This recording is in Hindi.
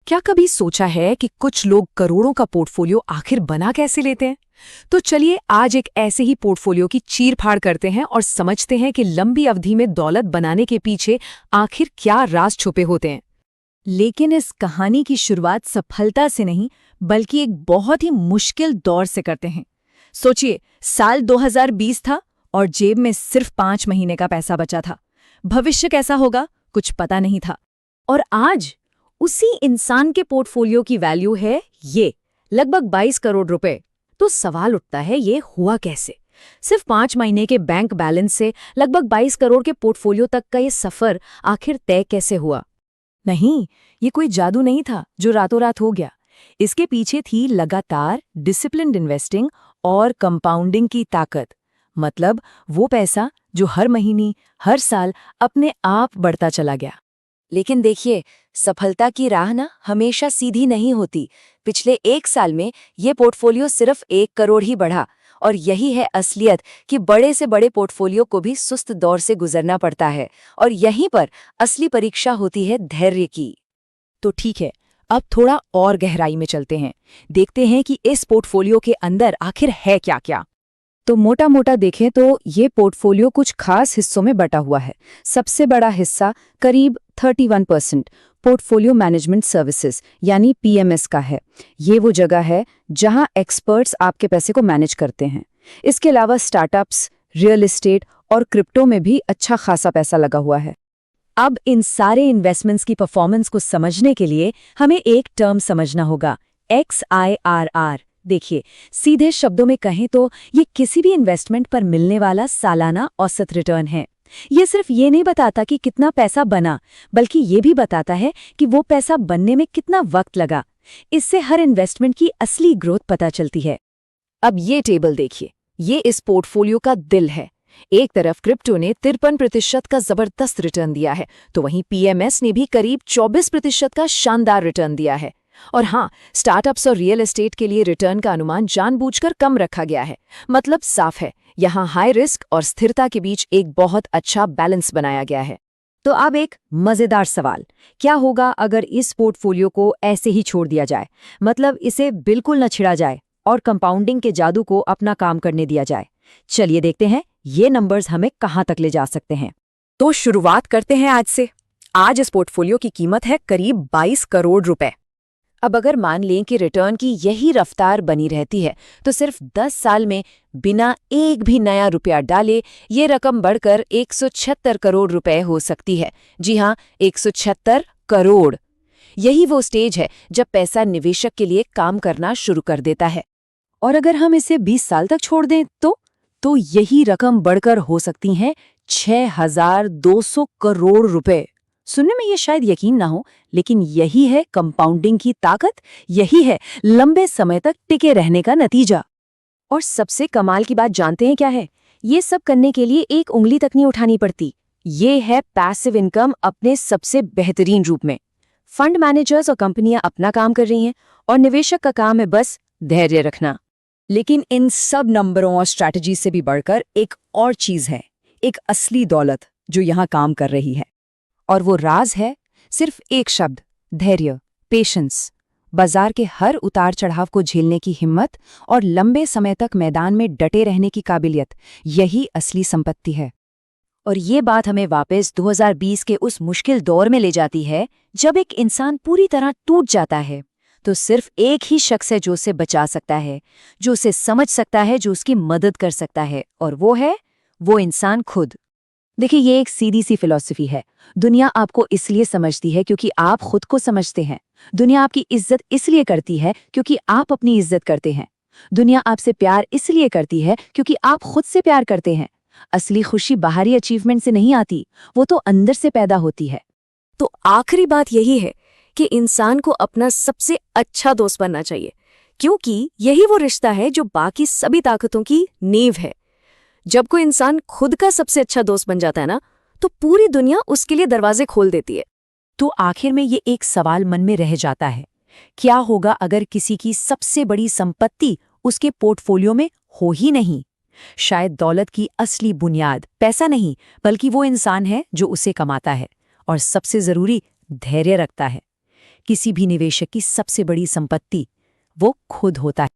क्या कभी सोचा है कि कुछ लोग करोड़ों का पोर्टफोलियो आखिर बना कैसे लेते हैं? तो चलिए आज एक ऐसे ही पोर्टफोलियो की चीर-फाड़ करते हैं और समझते हैं कि लंबी अवधि में दौलत बनाने के पीछे आखिर क्या राज छुपे होते हैं। लेकिन इस कहानी की शुरुआत सफलता से नहीं, बल्कि एक बहुत ही मुश्किल दौर से करते हैं। सोचिए, साल 2020 था और जेब में सिर्फ 5 महीने का पैसा बचा था। भविष्य कैसा होगा, कुछ पता नहीं था। और आज उसी इंसान के पोर्टफोलियो की वैल्यू है ये लगभग 22 करोड़ रुपए। तो सवाल उठता है, ये हुआ कैसे? सिर्फ 5 महीने के बैंक बैलेंस से लगभग 22 करोड़ के पोर्टफोलियो तक का ये सफर आखिर तय कैसे हुआ? नहीं, ये कोई जादू नहीं था जो रातों रात हो गया। इसके पीछे थी लगातार डिसिप्लिन्ड इन्वेस्टिंग और कंपाउंडिंग की ताकत। मतलब वो पैसा जो हर महीने, हर साल अपने आप बढ़ता चला गया। लेकिन देखिए, सफलता की राह ना हमेशा सीधी नहीं होती। पिछले 1 साल में ये पोर्टफोलियो सिर्फ 1 करोड़ ही बढ़ा, और यही है असलियत कि बड़े से बड़े पोर्टफोलियो को भी सुस्त दौर से गुजरना पड़ता है, और यहीं पर असली परीक्षा होती है धैर्य की। तो ठीक है, अब थोड़ा और गहराई में चलते हैं। देखते हैं कि इस पोर्टफोलियो के अंदर आखिर है क्या-क्या। तो मोटा मोटा देखें तो ये पोर्टफोलियो कुछ खास हिस्सों में बटा हुआ है। सबसे बड़ा हिस्सा करीब 31% पोर्टफोलियो मैनेजमेंट सर्विसेज यानी पीएमएस का है। ये वो जगह है जहां एक्सपर्ट्स आपके पैसे को मैनेज करते हैं। इसके अलावा स्टार्टअप्स, रियल एस्टेट और क्रिप्टो में भी अच्छा खासा पैसा लगा हुआ है। अब इन सारे इन्वेस्टमेंट्स की परफॉर्मेंस को समझने के लिए हमें एक टर्म समझना होगा, XIRR। देखिए, सीधे शब्दों में कहें तो ये किसी भी इन्वेस्टमेंट पर मिलने वाला सालाना औसत रिटर्न है। ये सिर्फ ये नहीं बताता कि कितना पैसा बना, बल्कि ये भी बताता है कि वो पैसा बनने में कितना वक्त लगा। इससे हर इन्वेस्टमेंट की असली ग्रोथ पता चलती है। अब ये टेबल देखिए, ये इस पोर्टफोलियो का दिल है। एक तरफ क्रिप्टो ने 53% का जबरदस्त रिटर्न दिया है, तो वहीं पीएमएस ने भी करीब 24% का शानदार रिटर्न दिया है। और हाँ, स्टार्टअप्स और रियल एस्टेट के लिए रिटर्न का अनुमान जानबूझकर कम रखा गया है। मतलब साफ है, यहाँ हाई रिस्क और स्थिरता के बीच एक बहुत अच्छा बैलेंस बनाया गया है। तो अब एक मजेदार सवाल, क्या होगा अगर इस पोर्टफोलियो को ऐसे ही छोड़ दिया जाए? मतलब इसे बिल्कुल न छिड़ा जाए और कंपाउंडिंग के जादू को अपना काम करने दिया जाए। चलिए देखते हैं ये नंबर्स हमें कहाँ तक ले जा सकते हैं। तो शुरुआत करते हैं आज से। आज इस पोर्टफोलियो की कीमत है करीब 22 करोड़ रुपए। अब अगर मान लें कि रिटर्न की यही रफ्तार बनी रहती है, तो सिर्फ 10 साल में बिना एक भी नया रुपया डाले ये रकम बढ़कर 176 करोड़ रुपए हो सकती है। जी हाँ, 176 करोड़। यही वो स्टेज है जब पैसा निवेशक के लिए काम करना शुरू कर देता है। और अगर हम इसे 20 साल तक छोड़ दें तो यही रकम बढ़कर हो सकती है 6,200 करोड़ रुपए। सुनने में ये शायद यकीन ना हो, लेकिन यही है कंपाउंडिंग की ताकत, यही है लंबे समय तक टिके रहने का नतीजा। और सबसे कमाल की बात जानते हैं क्या है? ये सब करने के लिए एक उंगली तक नहीं उठानी पड़ती। ये है पैसिव इनकम अपने सबसे बेहतरीन रूप में। फंड मैनेजर्स और कंपनियां अपना काम कर रही हैं और निवेशक का काम है बस धैर्य रखना। लेकिन इन सब नंबरों और स्ट्रैटेजी से भी बढ़कर एक और चीज है, एक असली दौलत जो यहाँ काम कर रही है। और वो राज है सिर्फ एक शब्द, धैर्य, पेशेंस। बाजार के हर उतार चढ़ाव को झेलने की हिम्मत और लंबे समय तक मैदान में डटे रहने की काबिलियत, यही असली संपत्ति है। और ये बात हमें वापस 2020 के उस मुश्किल दौर में ले जाती है जब एक इंसान पूरी तरह टूट जाता है, तो सिर्फ एक ही शख्स है जो उसे बचा सकता है, जो उसे समझ सकता है, जो उसकी मदद कर सकता है, और वो है वो इंसान खुद। देखिए, ये एक सीधी सी फिलॉसफी है। दुनिया आपको इसलिए समझती है क्योंकि आप खुद को समझते हैं। दुनिया आपकी इज्जत इसलिए करती है क्योंकि आप अपनी इज्जत करते हैं। दुनिया आपसे प्यार इसलिए करती है क्योंकि आप खुद से प्यार करते हैं। असली खुशी बाहरी अचीवमेंट से नहीं आती, वो तो अंदर से पैदा होती है। तो आखिरी बात यही है कि इंसान को अपना सबसे अच्छा दोस्त बनना चाहिए, क्योंकि यही वो रिश्ता है जो बाकी सभी ताकतों की नींव है। जब कोई इंसान खुद का सबसे अच्छा दोस्त बन जाता है ना, तो पूरी दुनिया उसके लिए दरवाजे खोल देती है। तो आखिर में ये एक सवाल मन में रह जाता है, क्या होगा अगर किसी की सबसे बड़ी संपत्ति उसके पोर्टफोलियो में हो ही नहीं? शायद दौलत की असली बुनियाद पैसा नहीं, बल्कि वो इंसान है जो उसे कमाता है और सबसे जरूरी धैर्य रखता है। किसी भी निवेशक की सबसे बड़ी संपत्ति वो खुद होता है।